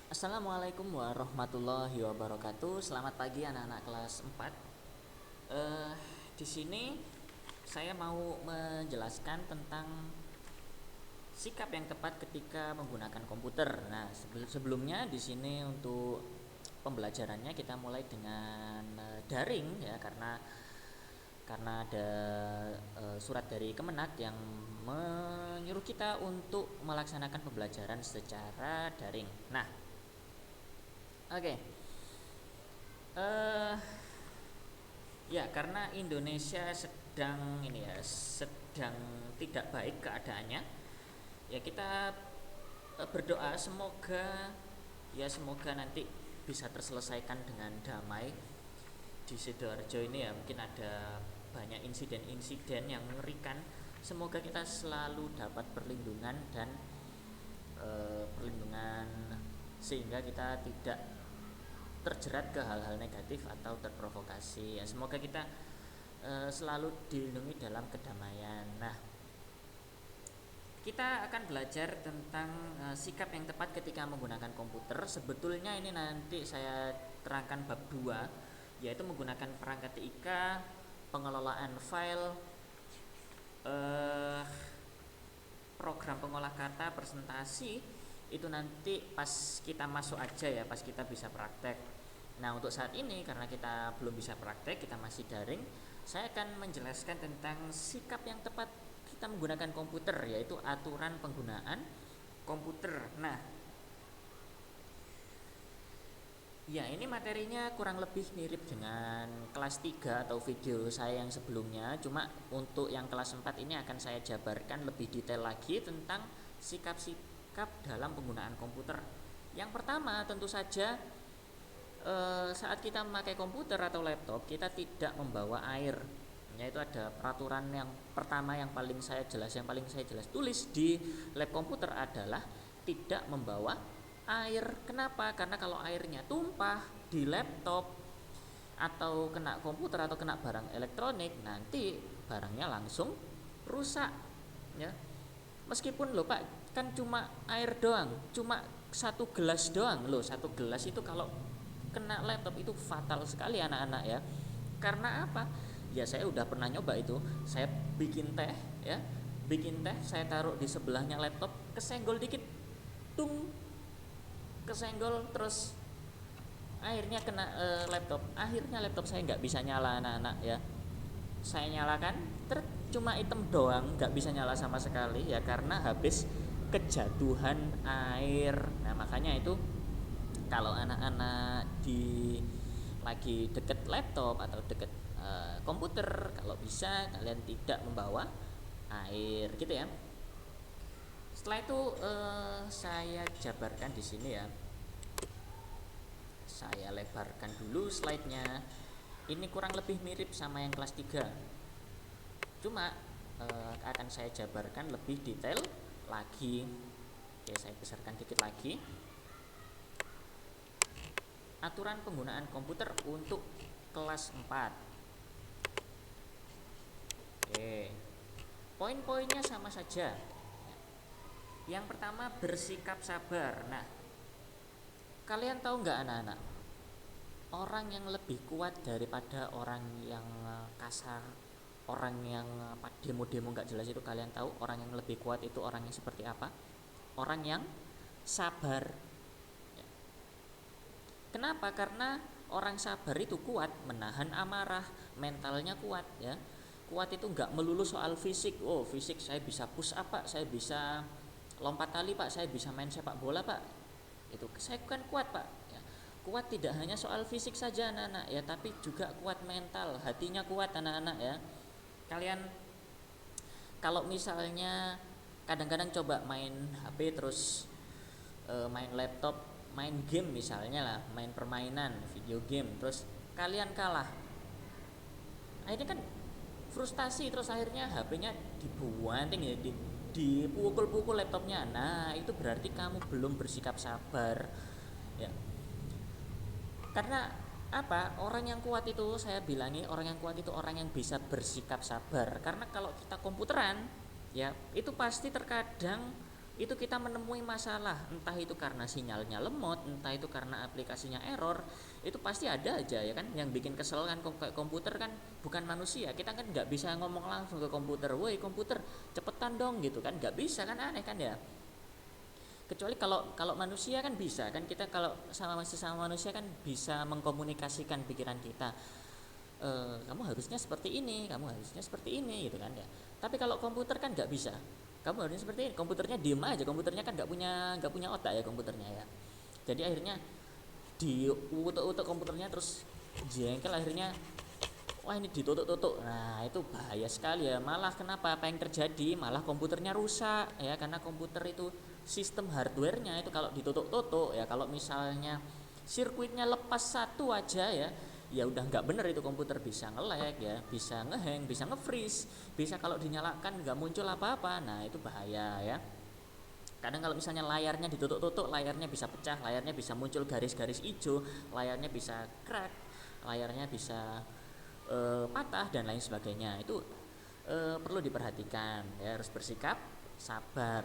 Assalamualaikum warahmatullahi wabarakatuh. Selamat pagi anak-anak kelas 4. Eh di sini saya mau menjelaskan tentang sikap yang tepat ketika menggunakan komputer. Nah, sebelumnya di sini untuk pembelajarannya kita mulai dengan daring ya, karena ada surat dari Kemenak yang menyuruh kita untuk melaksanakan pembelajaran secara daring. Nah, oke. Eh Ya, karena Indonesia sedang tidak baik keadaannya. Ya, kita berdoa semoga nanti bisa terselesaikan dengan damai. Di Sidoarjo ini ya mungkin ada banyak insiden-insiden yang mengerikan. Semoga kita selalu dapat perlindungan sehingga kita tidak terjerat ke hal-hal negatif atau terprovokasi. Ya, semoga kita selalu dilindungi dalam kedamaian. Nah, kita akan belajar tentang sikap yang tepat ketika menggunakan komputer. Sebetulnya ini nanti saya terangkan bab 2, yaitu menggunakan perangkat TIK, pengelolaan file, program pengolah kata, presentasi. Itu nanti pas kita masuk aja ya, pas kita bisa praktek. Nah, untuk saat ini karena kita belum bisa praktek, kita masih daring, saya akan menjelaskan tentang sikap yang tepat kita menggunakan komputer, yaitu aturan penggunaan komputer. Nah, ya, ini materinya kurang lebih mirip dengan kelas 3 atau video saya yang sebelumnya. Cuma untuk yang kelas 4 ini akan saya jabarkan lebih detail lagi tentang sikap-sikap dalam penggunaan komputer. Yang pertama tentu saja, saat kita memakai komputer atau laptop, kita tidak membawa air. Yaitu ada peraturan yang pertama yang paling saya jelas tulis di lab komputer adalah tidak membawa air. Kenapa? Karena kalau airnya tumpah di laptop atau kena komputer atau kena barang elektronik, nanti barangnya langsung rusak ya. Meskipun loh Pak, kan cuma air doang, cuma satu gelas doang loh. Satu gelas itu kalau kena laptop itu fatal sekali anak-anak ya. Karena apa? Ya, saya udah pernah nyoba itu. Saya bikin teh ya, saya taruh di sebelahnya laptop, kesenggol dikit, tung, kesenggol, terus akhirnya kena laptop. Akhirnya laptop saya nggak bisa nyala anak-anak ya. Saya nyalakan, cuma item doang, nggak bisa nyala sama sekali ya, karena habis kejatuhan air. Nah, makanya itu kalau anak-anak lagi deket laptop atau deket komputer, kalau bisa kalian tidak membawa air gitu ya. Setelah itu saya jabarkan di sini ya. Saya lebarkan dulu slide-nya. Ini kurang lebih mirip sama yang kelas 3. Cuma akan saya jabarkan lebih detail lagi. Oke, saya besarkan dikit lagi. Aturan penggunaan komputer untuk kelas 4. Oke. Poin-poinnya sama saja. Yang pertama, bersikap sabar. Nah, kalian tahu nggak anak-anak, orang yang lebih kuat daripada orang yang kasar, orang yang demo-demo nggak jelas itu, kalian tahu orang yang lebih kuat itu orang yang seperti apa? Orang yang sabar. Kenapa? Karena orang sabar itu kuat menahan amarah, mentalnya kuat ya. Kuat itu nggak melulu soal fisik. Oh, fisik saya bisa push up Pak, saya bisa lompat tali Pak, saya bisa main sepak bola Pak. Itu saya kan kuat Pak ya. Kuat tidak hanya soal fisik saja anak-anak ya, tapi juga kuat mental, hatinya kuat anak-anak ya. Kalian kalau misalnya kadang-kadang coba main HP, terus main laptop, main game misalnya lah, main permainan video game, terus kalian kalah, akhirnya kan frustasi, terus akhirnya HP-nya dibuanting ya, dipukul-pukul laptopnya. Nah, itu berarti kamu belum bersikap sabar ya. Karena apa? Orang yang kuat itu, saya bilangi, orang yang kuat itu orang yang bisa bersikap sabar. Karena kalau kita komputeran ya, itu pasti terkadang itu kita menemui masalah, entah itu karena sinyalnya lemot, entah itu karena aplikasinya error, itu pasti ada aja ya kan. Yang bikin kesel kan kayak komputer kan bukan manusia, kita kan nggak bisa ngomong langsung ke komputer, woi komputer cepetan dong gitu kan, nggak bisa kan, aneh kan ya. Kecuali kalau kalau manusia kan bisa kan, kita kalau sama sesama manusia kan bisa mengkomunikasikan pikiran kita. Kamu harusnya seperti ini, kamu harusnya seperti ini gitu kan ya. Tapi kalau komputer kan nggak bisa, kamu harusnya seperti ini, komputernya diem aja, komputernya kan nggak punya otak ya komputernya ya. Jadi akhirnya diutuk-utuk komputernya, terus jengkel akhirnya, wah ini ditutuk-tutuk. Nah itu bahaya sekali ya, malah kenapa, apa yang terjadi, malah komputernya rusak ya, karena komputer itu sistem hardwarenya itu kalau ditutuk-tutuk ya, kalau misalnya sirkuitnya lepas satu aja ya, ya udah nggak bener itu komputer, bisa nge-lag ya, bisa ngehang, bisa nge-freeze, bisa kalau dinyalakan nggak muncul apa-apa. Nah itu bahaya ya. Kadang kalau misalnya layarnya ditutup-tutup, layarnya bisa pecah, layarnya bisa muncul garis-garis hijau, layarnya bisa crack, layarnya bisa patah dan lain sebagainya. Itu perlu diperhatikan ya, harus bersikap sabar.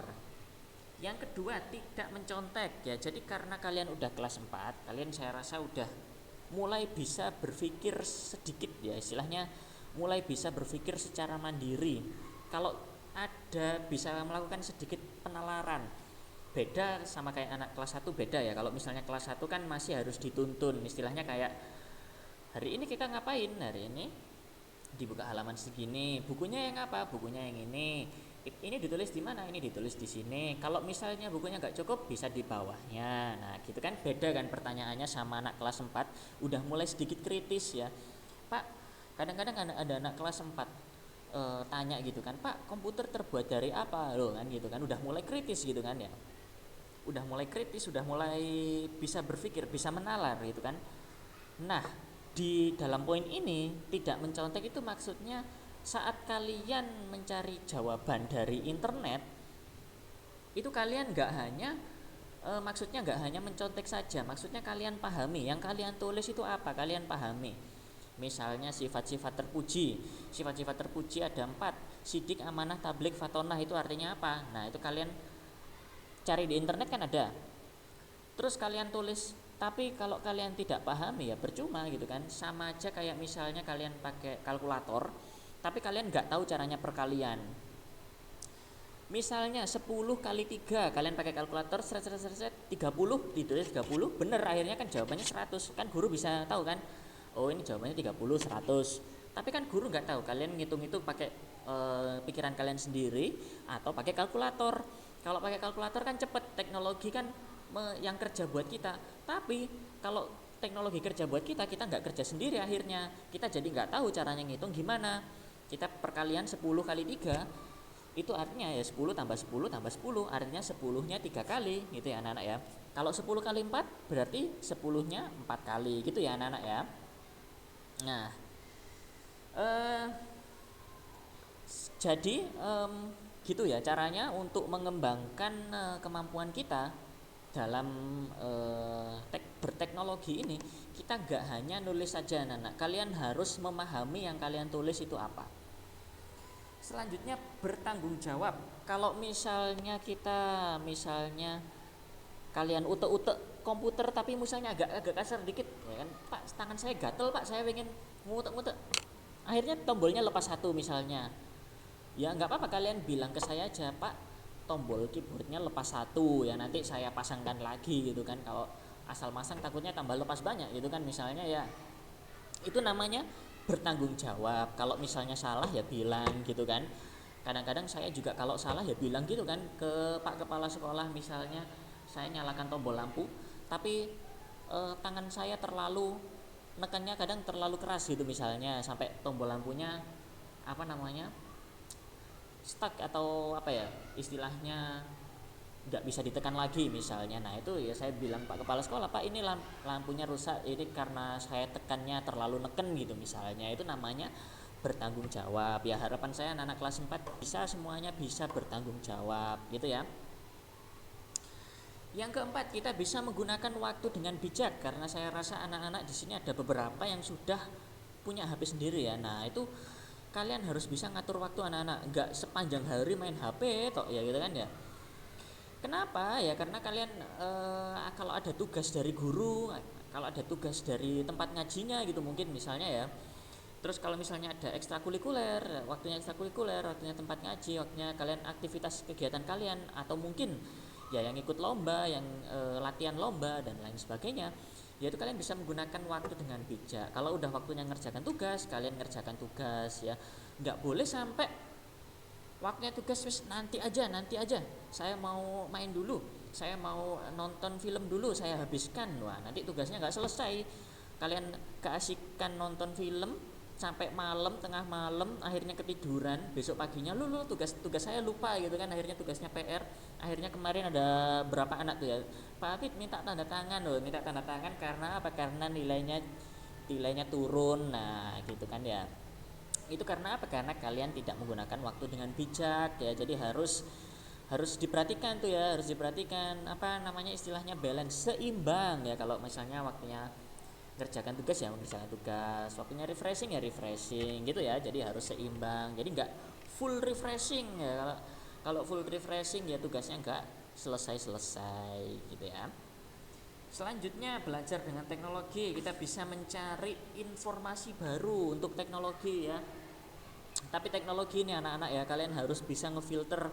Yang kedua, tidak mencontek ya. Jadi karena kalian udah kelas 4, kalian saya rasa udah mulai bisa berpikir sedikit ya, istilahnya mulai bisa berpikir secara mandiri. Kalau ada bisa melakukan sedikit penalaran. Beda sama kayak anak kelas 1, beda ya. Kalau misalnya kelas 1 kan masih harus dituntun, istilahnya kayak hari ini kita ngapain, hari ini dibuka halaman segini, bukunya yang apa, bukunya yang ini ditulis di mana, ini ditulis di sini. Kalau misalnya bukunya nggak cukup bisa di bawahnya. Nah gitu kan, beda kan pertanyaannya sama anak kelas 4, udah mulai sedikit kritis ya. Pak, kadang-kadang ada anak kelas 4 tanya gitu kan, Pak komputer terbuat dari apa loh kan, gitu kan, udah mulai kritis gitu kan ya, udah mulai kritis, udah mulai bisa berpikir, bisa menalar gitu kan. Nah di dalam poin ini tidak mencontek itu maksudnya saat kalian mencari jawaban dari internet itu kalian nggak hanya maksudnya nggak hanya mencontek saja, maksudnya kalian pahami yang kalian tulis itu apa, kalian pahami. Misalnya sifat-sifat terpuji, sifat-sifat terpuji ada 4, sidik, amanah, tablik, fatonah, itu artinya apa. Nah itu kalian cari di internet kan ada, terus kalian tulis. Tapi kalau kalian tidak pahami ya percuma gitu kan, sama aja kayak misalnya kalian pakai kalkulator tapi kalian nggak tahu caranya perkalian. Misalnya 10 kali 3, kalian pakai kalkulator 30, ditulis 30, bener akhirnya kan jawabannya 100. Kan guru bisa tahu kan, oh ini jawabannya 30, 100. Tapi kan guru nggak tahu kalian ngitung itu pakai pikiran kalian sendiri atau pakai kalkulator. Kalau pakai kalkulator kan cepet, teknologi kan yang kerja buat kita. Tapi kalau teknologi kerja buat kita, kita nggak kerja sendiri akhirnya. Kita jadi nggak tahu caranya ngitung gimana. Kita perkalian 10 kali 3, itu artinya ya 10 tambah 10 tambah 10, artinya 10-nya 3 kali gitu ya anak-anak ya. Kalau 10 kali 4 berarti 10-nya 4 kali gitu ya anak-anak ya. Nah jadi gitu ya caranya untuk mengembangkan kemampuan kita dalam berteknologi ini. Kita gak hanya nulis saja anak-anak, kalian harus memahami yang kalian tulis itu apa. Selanjutnya bertanggung jawab. Kalau misalnya kalian utek-utek komputer tapi misalnya agak kasar dikit ya kan, Pak tangan saya gatel Pak, saya pengen ngutek-ngutek, akhirnya tombolnya lepas satu misalnya, ya nggak apa-apa, kalian bilang ke saya aja, Pak tombol keyboardnya lepas satu ya, nanti saya pasangkan lagi gitu kan. Kalau asal masang takutnya tambah lepas banyak gitu kan misalnya ya. Itu namanya bertanggung jawab. Kalau misalnya salah ya bilang gitu kan. Kadang-kadang saya juga kalau salah ya bilang gitu kan ke Pak Kepala Sekolah, misalnya saya nyalakan tombol lampu tapi tangan saya terlalu nekannya kadang terlalu keras gitu misalnya, sampai tombol lampunya stuck atau apa ya istilahnya, nggak bisa ditekan lagi misalnya. Nah itu ya saya bilang Pak Kepala Sekolah, Pak ini lampunya rusak, ini karena saya tekannya terlalu neken gitu misalnya. Itu namanya bertanggung jawab ya. Harapan saya anak-anak kelas 4 bisa semuanya bisa bertanggung jawab gitu ya. Yang keempat, kita bisa menggunakan waktu dengan bijak, karena saya rasa anak-anak di sini ada beberapa yang sudah punya HP sendiri ya. Nah itu kalian harus bisa ngatur waktu anak-anak, nggak sepanjang hari main HP toh ya gitu kan ya. Kenapa? Ya karena kalian kalau ada tugas dari guru, kalau ada tugas dari tempat ngajinya gitu mungkin misalnya ya. Terus kalau misalnya ada ekstrakurikuler, waktunya tempat ngaji, waktunya kalian aktivitas kegiatan kalian, atau mungkin ya yang ikut lomba, yang latihan lomba dan lain sebagainya, yaitu kalian bisa menggunakan waktu dengan bijak. Kalau udah waktunya ngerjakan tugas, kalian ngerjakan tugas ya. Nggak boleh sampai waktunya tugas wis nanti aja saya mau main dulu, saya mau nonton film dulu, saya habiskan. Wah, nanti tugasnya nggak selesai. Kalian keasikan nonton film sampai malam, tengah malam, akhirnya ketiduran, besok paginya lu tugas saya lupa gitu kan, akhirnya tugasnya PR. Akhirnya kemarin ada berapa anak tuh ya, Pak Afid minta tanda tangan loh, minta tanda tangan karena apa? Karena nilainya turun. Nah gitu kan ya, itu karena apa? Karena kalian tidak menggunakan waktu dengan bijak ya. Jadi harus diperhatikan tuh ya, harus diperhatikan apa namanya istilahnya, balance, seimbang ya. Kalau misalnya waktunya ngerjakan tugas ya mengerjakan tugas, waktunya refreshing ya refreshing gitu ya. Jadi harus seimbang, jadi nggak full refreshing ya. Kalau full refreshing ya tugasnya nggak selesai gitu ya. Selanjutnya, belajar dengan teknologi, kita bisa mencari informasi baru untuk teknologi ya. Tapi teknologi ini anak-anak ya, kalian harus bisa ngefilter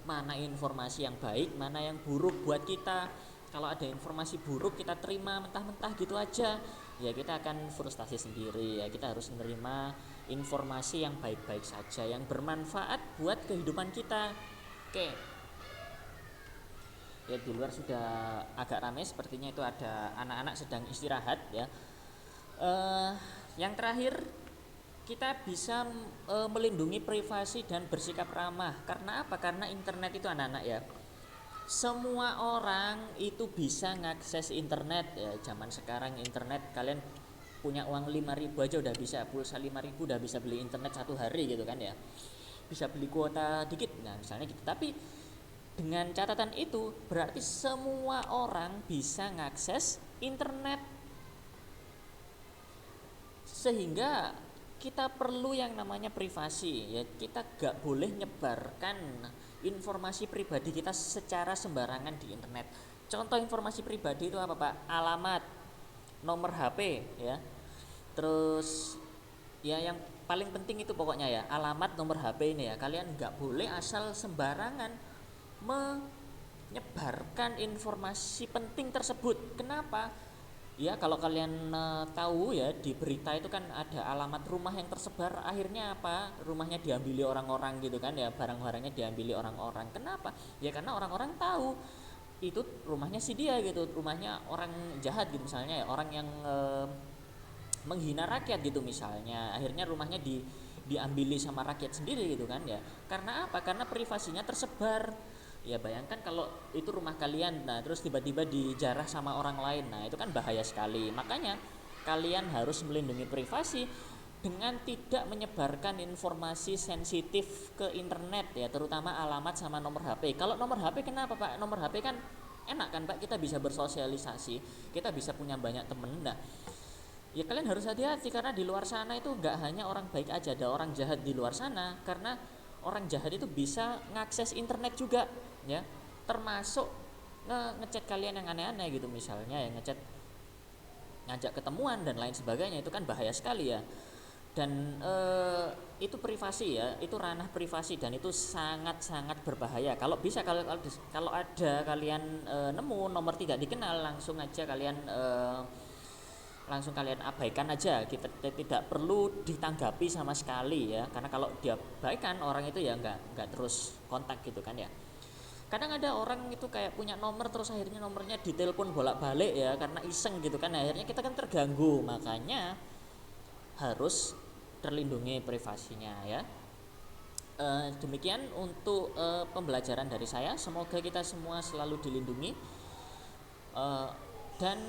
mana informasi yang baik, mana yang buruk buat kita. Kalau ada informasi buruk kita terima mentah-mentah gitu aja, ya kita akan frustasi sendiri ya. Kita harus menerima informasi yang baik-baik saja, yang bermanfaat buat kehidupan kita. Oke. Ya di luar sudah agak ramai, sepertinya itu ada anak-anak sedang istirahat ya. Yang terakhir, kita bisa melindungi privasi dan bersikap ramah. Karena apa? Karena internet itu anak-anak ya, semua orang itu bisa ngakses internet ya. Zaman sekarang internet, kalian punya uang 5.000 aja udah bisa, pulsa 5.000 udah bisa beli internet satu hari gitu kan ya, bisa beli kuota dikit, nah misalnya gitu. Tapi dengan catatan itu berarti semua orang bisa ngakses internet, sehingga kita perlu yang namanya privasi ya. Kita gak boleh nyebarkan informasi pribadi kita secara sembarangan di internet. Contoh informasi pribadi itu apa Pak? Alamat, nomor HP ya. Terus ya yang paling penting itu pokoknya ya, alamat, nomor HP ini ya. Kalian gak boleh asal sembarangan menyebarkan informasi penting tersebut. Kenapa? Ya kalau kalian tahu ya, di berita itu kan ada alamat rumah yang tersebar, akhirnya apa? Rumahnya diambili orang-orang gitu kan ya, barang-barangnya diambili orang-orang. Kenapa? Ya karena orang-orang tahu itu rumahnya si dia gitu, rumahnya orang jahat gitu misalnya ya, orang yang menghina rakyat gitu misalnya. Akhirnya rumahnya diambili sama rakyat sendiri gitu kan ya. Karena apa? Karena privasinya tersebar. Ya bayangkan kalau itu rumah kalian, nah terus tiba-tiba dijarah sama orang lain, nah itu kan bahaya sekali. Makanya kalian harus melindungi privasi dengan tidak menyebarkan informasi sensitif ke internet ya, terutama alamat sama nomor HP. Kalau nomor HP kenapa Pak? Nomor HP kan enak kan Pak, kita bisa bersosialisasi, kita bisa punya banyak temen. Nah ya kalian harus hati-hati, karena di luar sana itu gak hanya orang baik aja, ada orang jahat di luar sana. Karena orang jahat itu bisa ngakses internet juga ya, termasuk ngechat kalian yang aneh-aneh gitu misalnya ya, ngechat, ngajak ketemuan dan lain sebagainya. Itu kan bahaya sekali ya. Dan itu privasi ya, itu ranah privasi dan itu sangat-sangat berbahaya. Kalau bisa, kalau ada kalian nemu nomor tidak dikenal, langsung aja kalian abaikan aja. Kita tidak perlu ditanggapi sama sekali ya, karena kalau diabaikan orang itu ya nggak terus kontak gitu kan ya. Kadang ada orang itu kayak punya nomor terus akhirnya nomornya ditelepon bolak-balik ya, karena iseng gitu kan, akhirnya kita kan terganggu. Makanya harus terlindungi privasinya ya. Demikian untuk pembelajaran dari saya, semoga kita semua selalu dilindungi. Dan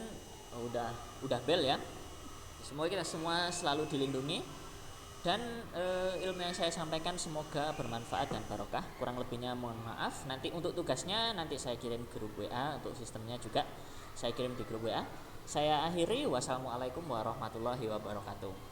udah bel ya, semoga kita semua selalu dilindungi. Dan ilmu yang saya sampaikan semoga bermanfaat dan barokah. Kurang lebihnya mohon maaf. Nanti untuk tugasnya nanti saya kirim grup WA, untuk sistemnya juga saya kirim di grup WA. Saya akhiri, wassalamualaikum warahmatullahi wabarakatuh.